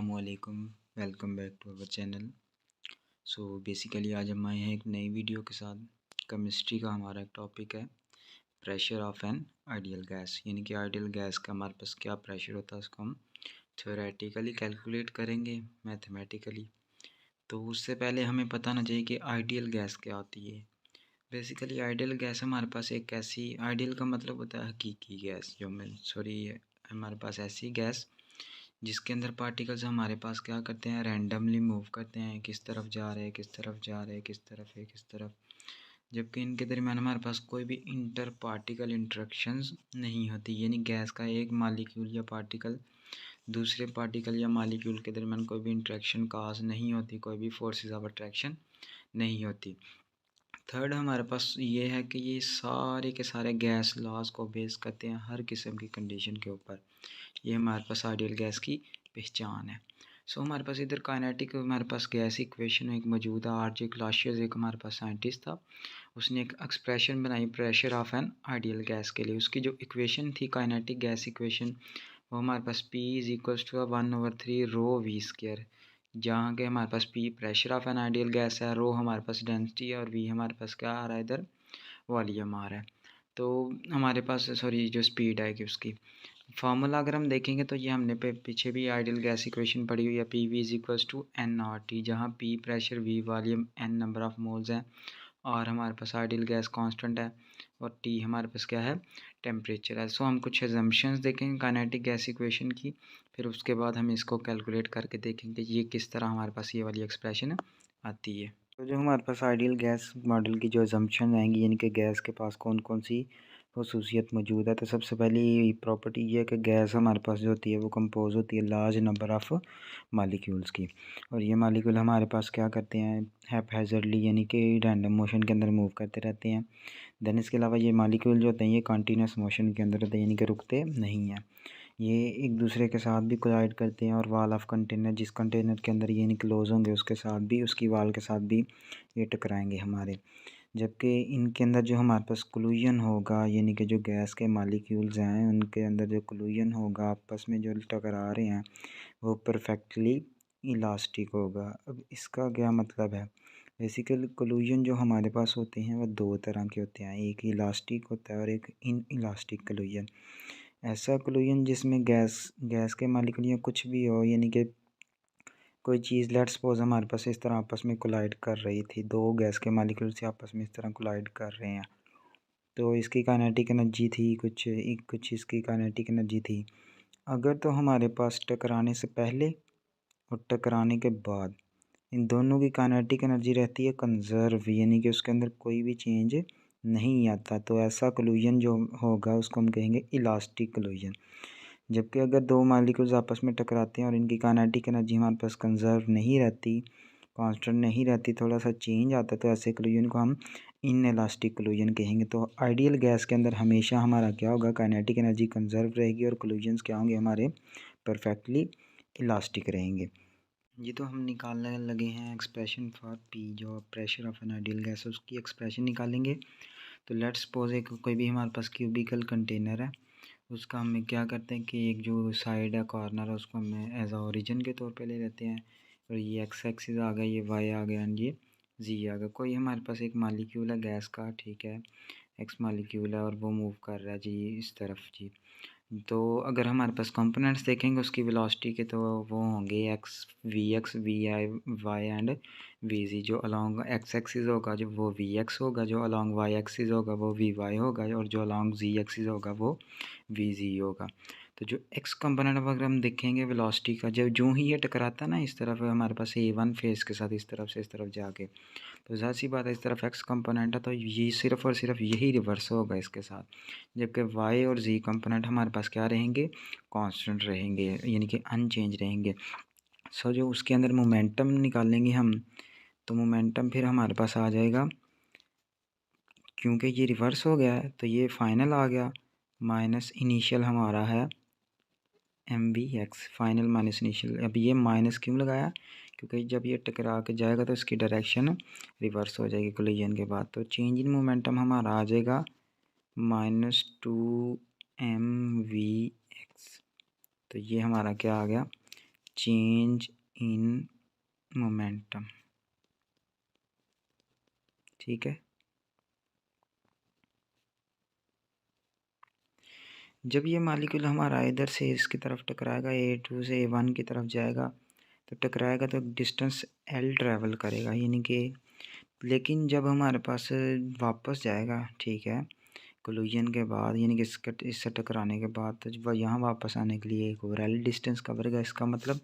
अस्सलामुअलैकुम, welcome back to our channel. So basically आज हम आए हैं एक नई वीडियो के साथ। केमिस्ट्री का हमारा एक टॉपिक है pressure of an ideal gas, यानी कि आइडियल गैस का हमारे पास क्या प्रेशर होता है उसको हम थ्योरेटिकली कैलकुलेट करेंगे मैथमेटिकली। तो उससे पहले हमें पता होना चाहिए कि आइडियल गैस क्या होती है। बेसिकली आइडियल गैस हमारे पास एक ऐसी, आइडियल का मतलब होता है हकीकी गैस, हमारे पास ऐसी गैस जिसके अंदर पार्टिकल्स हमारे पास क्या करते हैं, रैंडमली मूव करते हैं, किस तरफ जा रहे हैं, किस तरफ जा रहे हैं, किस तरफ है, किस तरफ, जबकि इनके दरमियान हमारे पास कोई भी इंटर पार्टिकल इंट्रैक्शंस नहीं होती। यानी गैस का एक मालिक्यूल या पार्टिकल दूसरे पार्टिकल या मालिक्यूल के दरमियान कोई भी इंट्रैक्शन काज नहीं होती, कोई भी फोर्सेस ऑफ अट्रैक्शन नहीं होती। थर्ड हमारे पास ये है कि ये सारे के सारे गैस लॉज को बेस करते हैं हर किस्म की कंडीशन के ऊपर। ये हमारे पास आइडियल गैस की पहचान है। हमारे पास इधर काइनेटिक, हमारे पास गैस इक्वेशन एक मौजूद है। आर जे क्लासियस एक हमारे पास साइंटिस्ट था, उसने एक एक्सप्रेशन बनाई pressure of an ideal gas के लिए। उसकी जो इक्वेशन थी काइनेटिक गैस इक्वेशन, वो हमारे पास P is equals to 1/3 rho v square, जहाँ के हमारे पास P pressure of an ideal gas है, रो हमारे पास डेंसिटी है और V हमारे पास क्या आ रहा है, इधर वॉल्यूम आ रहा है। तो हमारे पास जो स्पीड आएगी उसकी फार्मूला अगर हम देखेंगे तो ये हमने पीछे भी आइडियल गैस इक्वेशन पढ़ी हुई है। P V is equals to n R T, जहाँ P pressure, V volume, n number of moles हैं और हमारे पास आइडियल गैस कांस्टेंट है और टी हमारे पास क्या है, टेम्परेचर है। हम कुछ एजम्पशंस देखेंगे काइनेटिक गैस इक्वेशन की, फिर उसके बाद हम इसको कैलकुलेट करके देखेंगे ये किस तरह हमारे पास ये वाली एक्सप्रेशन आती है। तो जो हमारे पास आइडियल गैस मॉडल की जो एजम्पशन आएंगी, यानी कि गैस के पास कौन कौन सी खसूसियत मौजूद है, तो सबसे पहली प्रॉपर्टी ये है कि गैस हमारे पास जो होती है वो कंपोज होती है लार्ज नंबर ऑफ़ मालिक्यूल्स की, और ये मालिक्यूल हमारे पास क्या करते हैं, हैपहैज़र्डली यानी कि रैंडम मोशन के अंदर मूव करते रहते हैं। देन इसके अलावा ये मालिक्यूल जो होते हैं ये कंटीन्यूस मोशन के अंदर होते हैं, यानी कि रुकते नहीं हैं। ये एक दूसरे के साथ भी कोलाइड करते हैं और वाल ऑफ कंटेनर, जिस कंटेनर के अंदर ये इनक्लोज होंगे उसके साथ भी, उसकी वाल के साथ भी ये टकराएंगे हमारे। जबकि इनके अंदर जो हमारे पास कोलिजन होगा, यानी कि जो गैस के मालिक्यूल्स हैं उनके अंदर जो कोलिजन होगा, आपस में जो टकरा रहे हैं, वो परफेक्टली इलास्टिक होगा। अब इसका क्या मतलब है, बेसिकली कोलिजन जो हमारे पास होते हैं वो दो तरह के होते हैं, एक इलास्टिक होता है और एक इन इलास्टिक कोलिजन। ऐसा कोलिजन जिसमें गैस के मालिक्यूल या कुछ भी हो, यानी कि कोई चीज़ लेट्स सपोज हमारे पास इस तरह आपस में कोलाइड कर रही थी, दो गैस के मालिक्यूल से आपस में इस तरह कोलाइड कर रहे हैं, तो इसकी काइनेटिक एनर्जी थी कुछ इसकी काइनेटिक एनर्जी थी। अगर तो हमारे पास टकराने से पहले और टकराने के बाद इन दोनों की काइनेटिक एनर्जी रहती है कंजर्व, यानी कि उसके अंदर कोई भी चेंज नहीं आता, तो ऐसा कोलिजन जो होगा उसको हम कहेंगे इलास्टिक कोलिजन। जबकि अगर दो मालिक्यूल्स आपस में टकराते हैं और इनकी काइनेटिक एनर्जी हमारे पास कंजर्व नहीं रहती, कांस्टेंट नहीं रहती, थोड़ा सा चेंज आता है, तो ऐसे कोलिजन को हम इन इलास्टिक कोलिजन कहेंगे। तो आइडियल गैस के अंदर हमेशा हमारा क्या होगा, काइनेटिक एनर्जी कंजर्व रहेगी और कोलिजन्स क्या होंगे हमारे, परफेक्टली इलास्टिक रहेंगे। ये तो हम निकालने लगे हैं एक्सप्रेशन फॉर पी, जो pressure of an ideal gas है उसकी एक्सप्रेशन निकालेंगे। तो लेट्स सपोज एक कोई भी हमारे पास क्यूबिकल कंटेनर है, उसका हम क्या करते हैं कि एक जो साइड है, कॉर्नर है, उसको हम एज आ ओरिजिन के तौर पे ले लेते हैं, और ये एक्स एक्सिस आ गया, ये वाई आ गया एंड ये जी आ गया। कोई हमारे पास एक मालिक्यूल है गैस का, ठीक है, एक्स मालिक्यूल है और वो मूव कर रहा है जी इस तरफ जी। तो अगर हमारे पास कंपोनेंट्स देखेंगे उसकी वेलोसिटी के, तो वो होंगे x v i y and v g. जो अलॉन्ग एक्स एक्सिस होगा जो वो वी एक्स होगा, जो अलॉन्ग वाई एक्सिस होगा वो वी वाई होगा, और जो अलॉन्ग जी एक्सिस होगा वो वी जी होगा। तो जो एक्स कंपोनेंट अगर हम देखेंगे वेलोसिटी का, जब जो ही ये टकराता है ना इस तरफ हमारे पास A1 फेस के साथ, इस तरफ से इस तरफ जाके, तो ज़ाहिर सी बात है इस तरफ एक्स कंपोनेंट है तो ये सिर्फ और सिर्फ यही रिवर्स होगा इसके साथ। जबकि वाई और जी कंपोनेंट हमारे पास क्या रहेंगे, कांस्टेंट रहेंगे, यानी कि अनचेंज रहेंगे। जो उसके अंदर मोमेंटम निकालेंगे हम, तो मोमेंटम फिर हमारे पास आ जाएगा, क्योंकि ये रिवर्स हो गया है तो ये फाइनल आ गया, माइनस इनिशियल हमारा है mv(x), फाइनल माइनस इनिशियल। अब ये माइनस क्यों लगाया, क्योंकि जब ये टकरा के जाएगा तो इसकी डायरेक्शन रिवर्स हो जाएगी कोलिजन के बाद। तो चेंज इन मोमेंटम हमारा आ जाएगा -2mvx। तो ये हमारा क्या आ गया, चेंज इन मोमेंटम। ठीक है, जब ये मॉलिक्यूल हमारा इधर से इसकी तरफ टकराएगा, A2 से A1 की तरफ जाएगा, तो टकराएगा तो डिस्टेंस L ट्रैवल करेगा, यानी कि लेकिन जब हमारे पास वापस जाएगा, ठीक है, कोलिजन के बाद, यानी कि इससे टकराने के बाद, तो जब यहाँ वापस आने के लिए एक और L डिस्टेंस कवर करेगा। इसका मतलब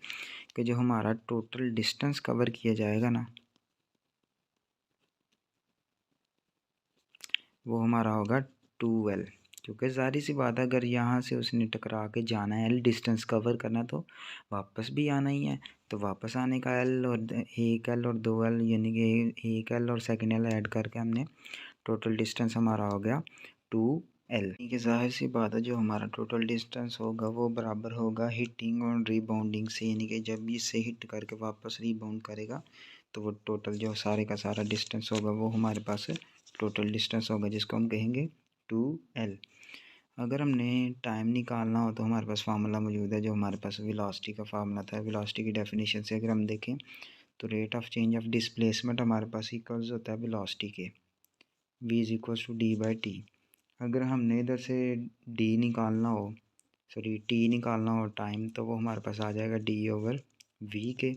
कि जो हमारा टोटल डिस्टेंस कवर किया जाएगा ना, वो हमारा होगा 2L, क्योंकि ज़ाहिर सी बात है अगर यहाँ से उसने टकरा के जाना है, L डिस्टेंस कवर करना, तो वापस भी आना ही है। तो वापस आने का L और 1L और 2L, यानी कि 1L और सेकेंड L ऐड करके हमने टोटल डिस्टेंस हमारा हो गया 2L। यानी कि ज़ाहिर सी बात है जो हमारा टोटल डिस्टेंस होगा वो बराबर होगा हिटिंग और रीबाउंडिंग से, यानी कि जब इससे हिट करके वापस रीबाउंड करेगा तो वो टोटल जो सारे का सारा डिस्टेंस होगा वो हमारे पास टोटल डिस्टेंस होगा, जिसको हम कहेंगे 2L। अगर हमने टाइम निकालना हो तो हमारे पास फार्मूला मौजूद है, जो हमारे पास वेलोसिटी का फार्मूला था। वेलोसिटी की डेफिनेशन से अगर हम देखें तो rate of change of displacement हमारे पास इक्वल्स होता है वेलोसिटी के, v is equals to d/t। अगर हमने इधर से d निकालना हो, सॉरी t निकालना हो टाइम, तो वो हमारे पास आ जाएगा d/v के।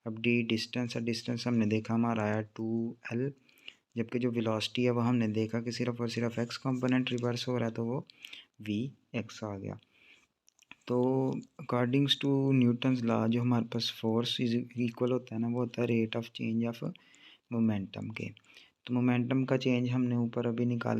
अब d डिस्टेंस है, डिस्टेंस हमने देखा हमारा आया 2L, जबकि जो वेलोसिटी है वो हमने देखा कि सिर्फ और सिर्फ x कंपोनेंट रिवर्स हो रहा है, तो वो vx आ गया। तो अकॉर्डिंग्स टू न्यूटन्स लॉ जो हमारे पास फोर्स इज इक्वल होता है ना, वो होता है rate of change of momentum के। तो मोमेंटम का चेंज हमने ऊपर अभी निकाला।